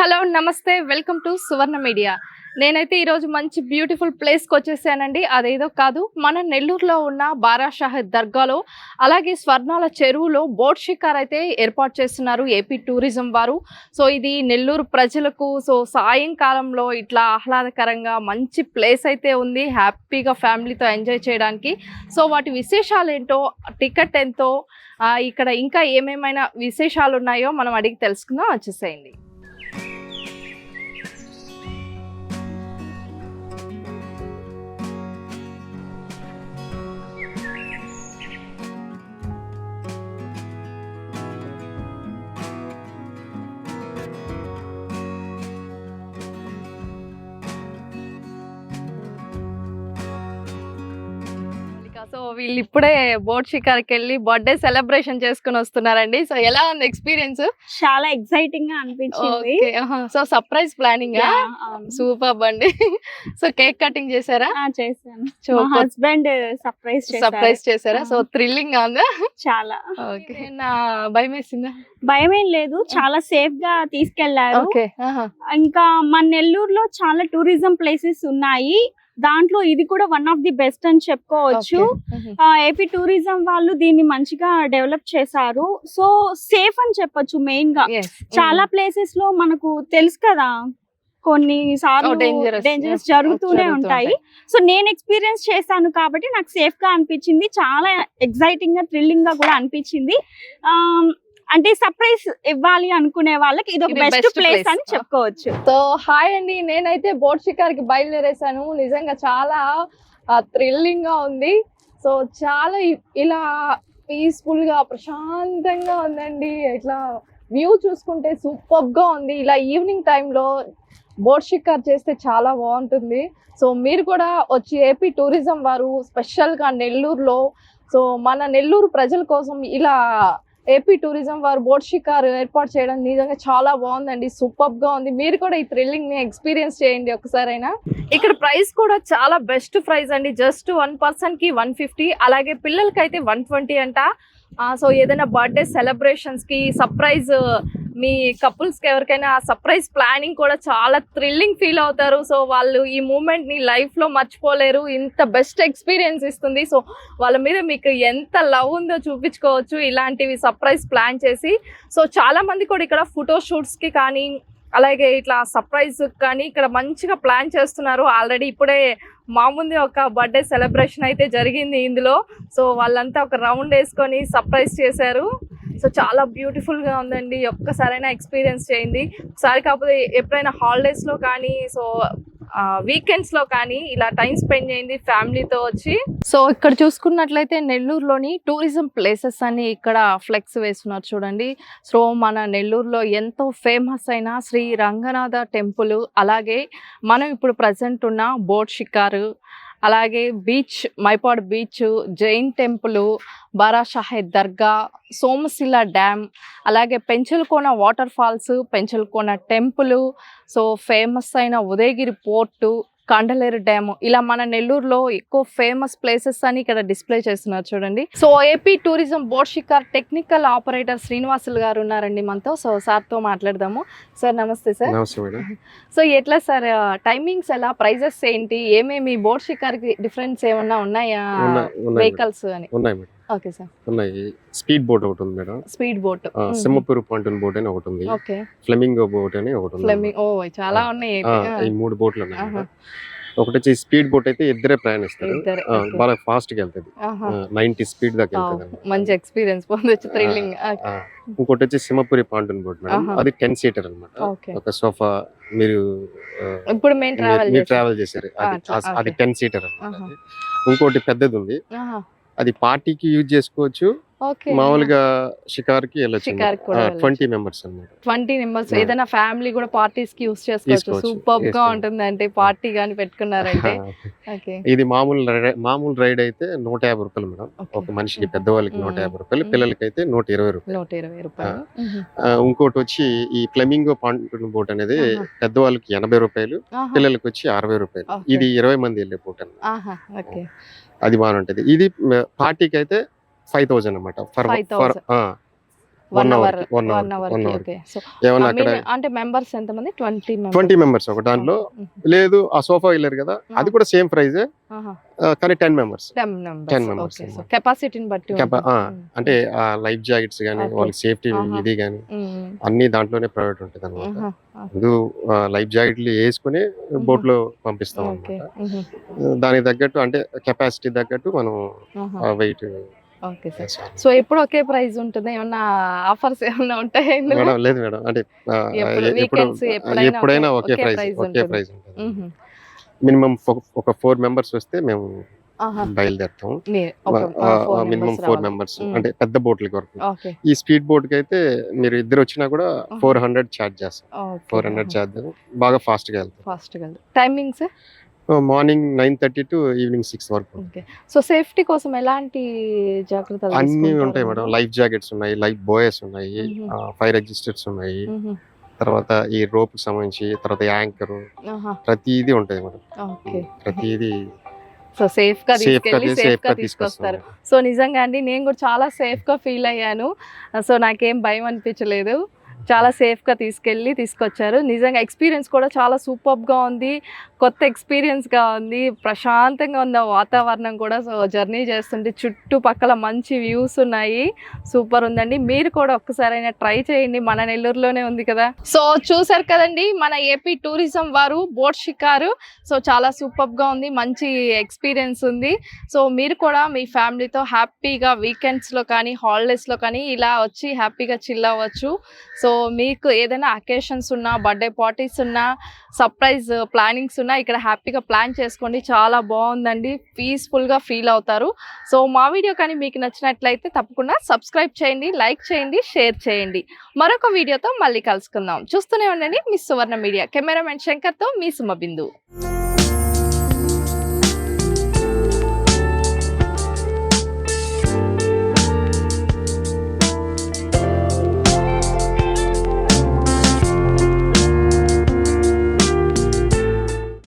Hello నమస్తే welcome to Suvarna media. నేనైతే ఈరోజు మంచి బ్యూటిఫుల్ ప్లేస్కి వచ్చేసానండి. అదేదో కాదు, మన నెల్లూరులో ఉన్న బారాషాహిద్ దర్గాలో అలాగే స్వర్ణాల చెరువులో బోట్ షికార్ అయితే ఏర్పాటు చేస్తున్నారు ఏపీ టూరిజం వారు. సో ఇది నెల్లూరు ప్రజలకు సాయంకాలంలో ఇట్లా ఆహ్లాదకరంగా మంచి ప్లేస్ అయితే ఉంది, హ్యాపీగా ఫ్యామిలీతో ఎంజాయ్ చేయడానికి. సో వాటి విశేషాలు ఏంటో, టికెట్ ఎంతో, ఇక్కడ ఇంకా ఏమేమైనా విశేషాలు ఉన్నాయో మనం అడిగి తెలుసుకుందాం. వచ్చేసేయండి. సో వీళ్ళు ఇప్పుడే బోట్ షికార్కి వెళ్ళి బర్త్డే సెలబ్రేషన్ చేసుకుని వస్తున్నారండి. సో ఎలా ఉంది ఎక్స్పీరియన్స్? చాలా ఎక్సైటింగ్ గా అనిపించింది. సో సర్ప్రైజ్ ప్లానింగ్ సూపర్ అండి. సో కేక్ కటింగ్ చేశారా? చేశాను. హస్బెండ్ సర్ప్రైజ్ చేశారా? సో థ్రిల్లింగ్ గా ఉందా? చాలా. ఓకే. నా భయం వేసిందా? భయం ఏం లేదు, చాలా సేఫ్ గా తీసుకెళ్లారు. ఇంకా మన నెల్లూరులో చాలా టూరిజం ప్లేసెస్ ఉన్నాయి, దాంట్లో ఇది కూడా వన్ ఆఫ్ ది బెస్ట్ అని చెప్పుకోవచ్చు. ఏపీ టూరిజం వాళ్ళు దీన్ని మంచిగా డెవలప్ చేశారు. సో సేఫ్ అని చెప్పొచ్చు. మెయిన్ గా చాలా ప్లేసెస్ లో మనకు తెలుసు కదా, కొన్ని సార్లు డేంజరస్ జరుగుతూనే ఉంటాయి. సో నేను ఎక్స్పీరియన్స్ చేశాను కాబట్టి నాకు సేఫ్ గా అనిపించింది, చాలా ఎక్సైటింగ్ గా థ్రిల్లింగ్ గా కూడా అనిపించింది. అంటే సర్ప్రైజ్ ఇవ్వాలి అనుకునే వాళ్ళకి ఇది ఒక బెస్ట్ ప్లేస్ అని చెప్పుకోవచ్చు. సో హాయ్ అండి, నేనైతే బోట్ షికార్కి బయలుదేరేసాను. నిజంగా చాలా థ్రిల్లింగ్ గా ఉంది. సో చాలా ఇలా పీస్ఫుల్ గా ప్రశాంతంగా ఉందండి. ఇట్లా వ్యూ చూసుకుంటే సూపర్ గా ఉంది. ఇలా ఈవినింగ్ టైంలో బోట్ షికార్ చేస్తే చాలా బాగుంటుంది. సో మీరు కూడా వచ్చి ఏపీ టూరిజం వారు స్పెషల్గా నెల్లూరులో, సో మన నెల్లూరు ప్రజల కోసం ఇలా ఏపీ టూరిజం వారు బోట్ షికార్ ఏర్పాటు చేయడం నిజంగా చాలా బాగుందండి, సూపర్ గా ఉంది. మీరు కూడా ఈ థ్రిల్లింగ్ ని ఎక్స్పీరియన్స్ చేయండి ఒకసారైనా. ఇక్కడ ప్రైస్ కూడా చాలా బెస్ట్ ప్రైస్ అండి. జస్ట్ 1 person కి 150, అలాగే పిల్లలకి అయితే 120 అంట. సో ఏదైనా బర్త్డే సెలబ్రేషన్స్ కి సర్ప్రైజ్, మీ కపుల్స్ కి ఎవరికైనా సర్ప్రైజ్ ప్లానింగ్ కూడా చాలా థ్రిల్లింగ్ ఫీల్ అవుతారు. సో వాళ్ళు ఈ మూమెంట్ ని లైఫ్ లో మర్చిపోలేరు, ఇంత బెస్ట్ ఎక్స్పీరియన్స్ ఇస్తుంది. సో వాళ్ళ మీద మీకు ఎంత లవ్ ఉందో చూపించుకోవచ్చు ఇలాంటివి సర్ప్రైజ్ ప్లాన్ చేసి. సో చాలా మంది కూడా ఇక్కడ ఫోటో షూట్స్ కి కానీ అలాగే ఇట్లా సర్ప్రైజ్ కానీ ఇక్కడ మంచిగా ప్లాన్ చేస్తున్నారు. ఆల్రెడీ ఇప్పుడే మా ముందే ఒక బర్త్డే సెలబ్రేషన్ అయితే జరిగింది ఇందులో. సో వాళ్ళంతా ఒక రౌండ్ వేసుకొని సర్ప్రైజ్ చేశారు. సో చాలా బ్యూటిఫుల్ గా ఉందండి, ఒక్కసారైనా ఎక్స్పీరియన్స్ చేయండి. ఒకసారి కాకపోతే ఎప్పుడైనా హాలిడేస్ లో కానీ, సో వీకెండ్స్ లో కానీ ఇలా టైం స్పెండ్ చేయండి ఫ్యామిలీతో వచ్చి. సో ఇక్కడ చూసుకున్నట్లయితే నెల్లూరులోని టూరిజం ప్లేసెస్ అని ఇక్కడ ఫ్లెక్స్ వేస్తున్నారు చూడండి. సో మన నెల్లూరులో ఎంతో ఫేమస్ అయిన శ్రీ రంగనాథ టెంపుల్, అలాగే మనం ఇప్పుడు ప్రజెంట్ ఉన్న బోట్ షికారు, అలాగే beach, Mypad beach, Jain temple, Barashahid dargah, Somasila dam, అలాగే Penchalakona water falls, Penchalakona temple, so famous అయిన ఉదయగిరి పోర్టు, కండలేరు డ్యామ్, ఇలా మన నెల్లూరులో ఎక్కువ ఫేమస్ ప్లేసెస్ అని ఇక్కడ డిస్ప్లే చేస్తున్నారు చూడండి. సో ఏపీ టూరిజం బోట్ షికార్ టెక్నికల్ ఆపరేటర్ శ్రీనివాసులు గారు ఉన్నారండి మనతో. సో సార్తో మాట్లాడదాము. సార్ నమస్తే సార్. నమస్తే మేడం. సో ఎట్లా సార్ టైమింగ్స్ ఎలా, ప్రైజెస్ ఏంటి, ఏమేమి బోట్ షికార్కి డిఫరెన్స్ ఏమన్నా ఉన్నాయా వెహికల్స్ అని? ఉన్నాయి మేడం. Okay sir. ఉన్నాయి. స్పీడ్ బోట్ ఒకటి ఉంది మేడం, స్పీడ్ బోట్. సింహపూర్ పాయింటన్ బోట్ అని ఒకటి ఉంది. ఓకే. ఫ్లెమింగో బోట్ అని ఒకటి ఉంది. ఓ చాలా ఉన్నాయి. ఈ 3 బోట్లు ఉన్నాయి. ఒకటి వచ్చి స్పీడ్ బోట్ అయితే ఇద్దరే ప్రయాణిస్తారు, బాగా ఫాస్ట్ గా వెళ్తుంది, 90 స్పీడ్ దాకా వెళ్తుంది. మంచి ఎక్స్పీరియన్స్ పొందొచ్చు, థ్రిల్లింగ్. ఇంకోటి వచ్చి సింహపూరి పాయింటన్ బోట్ మేడం, అది 10 సీటర్ అన్నమాట. ఒక సోఫా మీరు ఇప్పుడు మేము ట్రావెల్ చేశారు, అది 10 సీటర్ అన్నమాట. ఇంకోటి పెద్దది ఉంది, అది పార్టీకి యూజ్ చేసుకోవచ్చు, మామూలుగా షికార్కి వెళ్ళొచ్చు. 20 మెంబర్స్ అన్నమాట. 20 మెంబర్స్ ఏదైనా ఫ్యామిలీ కూడా పార్టీస్ కి యూజ్ చేసుకోవచ్చు. సూపర్ గా ఉంటుంది, అంటే పార్టీ గాని పెట్టుకున్నారంటే. ఇది మామూలు రైడ్ అయితే 150 రూపాయలు మేడం ఒక మనిషికి. పెద్దవాళ్ళకి 150 రూపాయలు, పిల్లలకి అయితే 120 రూపాయలు. ఇంకోటి వచ్చి ఈ ఫ్లెమింగో పాయింట్ బోట్ అనేది పెద్దవాళ్ళకి 80 రూపాయలు, పిల్లలకి వచ్చి 60 రూపాయలు. ఇది 20 మంది వెళ్ళే బోట్ అన్నమాట. అది బాగుంటది. ఇది పార్టీకి అయితే 5000 అన్నమాట. 1 అవర్ hour కి, 1 hour 1 కి, అవర్ 1 కి hour ఓకే. సో ఏమన్నా అక్కడ అంటే మెంబర్స్ ఎంతమంది? 20 20 మెంబర్స్ ఒక దాంట్లో. లేదు ఆ సోఫా వెళ్ళారు కదా, అది కూడా సేమ్ ప్రైజే, కానీ 10 members 10 10 members members okay. So కెపాసిటీని బట్టి అంటే ఆ లైఫ్ జాకెట్స్ కానీ Okay. వాళ్ళకి సేఫ్టీ ఇది కానీ అన్ని దాంట్లోనే ప్రొవైడ్ ఉంటుంది అనమాట. ముందు లైఫ్ జాకెట్లు వేసుకుని బోట్ లో పంపిస్తాం ఓకే. అనమాట. దానికి తగ్గట్టు అంటే కెపాసిటీ తగ్గట్టు మనం వెయిట్. Okay sir. సో ఎప్పుడు ఒకే ప్రైస్ ఉంటుంది? ఏమన్నా ఆఫర్స్ ఏమన్నా ఉంటాయా ఇందులో? మేడం లేదు మేడం, అంటే ఎప్పుడు ఎప్పుడు weekends ఎప్పుడైనా ఎప్పుడైనా ఒకే ఒకే ప్రైస్ price ఒకే ఉంటుంది. ప్రైస్ ఉంటుంది. మినిమం ఒక 4 మెంబర్స్ వస్తే మేము బయలుదేరుతాం. మినిమం 4 మెంబర్స్ అంటే పెద్ద బోట్లకి వరకు. ఓకే. ఈ స్పీడ్ బోట్ కి అయితే మీరు ఇద్దరు వచ్చినా కూడా 400 ఛార్జ్ చేస్తాం. 400 ఛార్జ్ బాగా ఫాస్ట్ గా వెళ్తాం. ఫాస్ట్ గా టైమింగ్స్ మార్నింగ్ 9:30 టు ఈవినింగ్ 6 వరకు. ఓకే. సో సేఫ్టీ కోసం ఎలాంటి జాగ్రత్తలు అన్ని తీసుకుంటారు? ఉంటాయి మేడం. లైఫ్ జాకెట్స్ ఉన్నాయి, లైఫ్ బోయస్ ఉన్నాయి, ఫైర్ ఎగ్జిస్టర్స్ ఉన్నాయి, తర్వాత ఈ రోప్ కి సంబంధించి, తర్వాత యాంకర్, ప్రతిదీ ఉంటుంది మేడం. ఓకే. ప్రతిదీ సో సేఫ్ గా సేఫ్ గా తీసుకెళ్ళి సేఫ్ గా తీసుకొస్తారు. సో నిజంగా అండి నేను కూడా చాలా సేఫ్ గా ఫీల్ అయ్యాను. సో నాకేం భయం అనిపించలేదు. చాలా సేఫ్ గా తీసుకొచ్చారు. నిజంగా ఎక్స్పీరియన్స్ కూడా చాలా సూపర్ గా ఉంది. కొత్త ఎక్స్పీరియన్స్ గా ఉంది. ప్రశాంతంగా ఉంది ఆ వాతావరణం కూడా. సో జర్నీ చేస్తుంటే చుట్టుపక్కల మంచి వ్యూస్ ఉన్నాయి. సూపర్ ఉందండి. మీరు కూడా ఒక్కసారైనా ట్రై చేయండి. మన నెల్లూరులోనే ఉంది కదా. సో చూసారు కదండి మన ఏపీ టూరిజం వారు బోట్ షికారు. సో చాలా సూపర్ గా ఉంది. మంచి ఎక్స్పీరియన్స్ ఉంది. సో మీరు కూడా మీ ఫ్యామిలీతో హ్యాపీగా వీకెండ్స్ లో కానీ హాలిడేస్ లో కానీ ఇలా వచ్చి హ్యాపీగా చిల్ అవ్వచ్చు. సో మీకు ఏదైనా అకేషన్స్ ఉన్నా, బర్త్డే పార్టీస్ ఉన్నా, సర్ప్రైజ్ ప్లానింగ్స్ ఉన్నా ఇక్కడ హ్యాపీగా ప్లాన్ చేసుకోండి. చాలా బాగుందండి. పీస్ఫుల్గా ఫీల్ అవుతారు. సో మా వీడియో కానీ మీకు నచ్చినట్లయితే తప్పకుండా సబ్స్క్రైబ్ చేయండి, లైక్ చేయండి, షేర్ చేయండి. మరొక వీడియోతో మళ్ళీ కలుసుకుందాం. చూస్తూనే ఉండండి మిస్ సువర్ణ మీడియా. కెమెరామెన్ శంకర్తో మీ సుమ బిందు.